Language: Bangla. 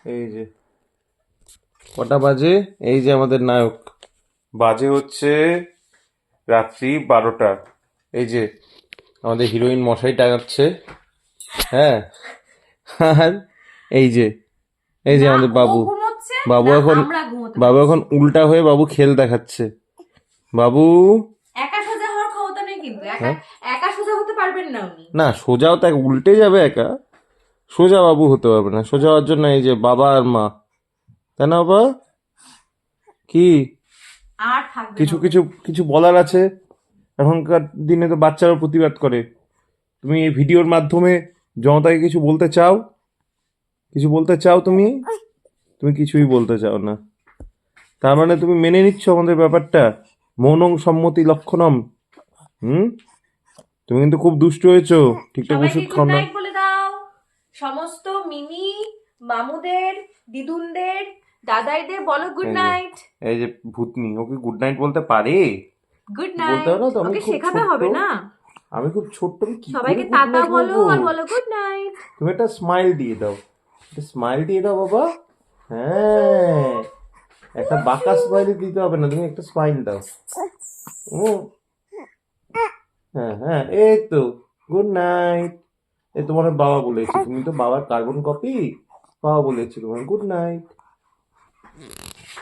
এই যে কটা বাজে, এই যে আমাদের নায়ক, বাজে হচ্ছে রাত্রি 12টা। এই যে আমাদের হিরোইন মশাই টাঙাচ্ছে, হ্যাঁ। আর এই যে এই যে না আমাদের ও বাবু, ঘুমোচ্ছে বাবু না এখন আমরা ঘুমোতে বাবু পারছি। এখন উল্টা হয়ে বাবু খেল দেখাচ্ছে। বাবু, একা সোজা হওয়ার ক্ষমতা নেই কিন্তু, একা হ্যাঁ, একা সোজা হতে পারবেন না উনি। না সোজাও তো উল্টে যাবে একা, সোজা বাবু হতে পারবে না। সোজা হওয়ার জন্য এই যে বাবা আর মা, তাই না বাবা? কি আর থাকবে না কিছু ও। কিছু কিছু বলার আছে? এখনকার দিনে তো বাচ্চারা প্রতিবাদ করে। তুমি এই ভিডিওর মাধ্যমে জনতাকে কিছু বলতে চাও? কিছু বলতে চাও তুমি? তুমি কিছুই বলতে চাও না। তার মানে তুমি মেনে নিচ্ছ আমাদের ব্যাপারটা, মৌনং সম্মতি লক্ষণম। হুম, তুমি কিন্তু খুব দুষ্টু হয়েছো, ঠিকঠাক সবাইকে ওষুধ গুড খাও না। নাইট বলে দাও। সমস্ত মিমি মামুদের, দিদুনদের, দাদাইদের বলো গুড এই যে নাইট। এই যে ভূতনি, ওকে গুড নাইট বলতে পারে? গুড বলতে পারো নাইট, না তো, আমি ওকে খুব শেখাতে ছোট্ট, হবে না। আমি খুব ছোট্ট, আমি কি করে সবাইকে গুড টাটা নাইট বলো বলবো? আর বলো গুড নাইট। তুমি একটা স্মাইল দিয়ে দাও, একটা স্মাইল দিয়ে দাও বাবা। হ্যাঁ, একটা বাঁকা স্মাইল দিতে হবে না, তুমি একটা স্মাইল দাও। ও, হ্যাঁ হ্যাঁ, এই তো, গুড নাইট। এই তোমার বাবা বলেছে, তুমি তো বাবার কার্বন কপি। বাবা বলেছিল গুড নাইট।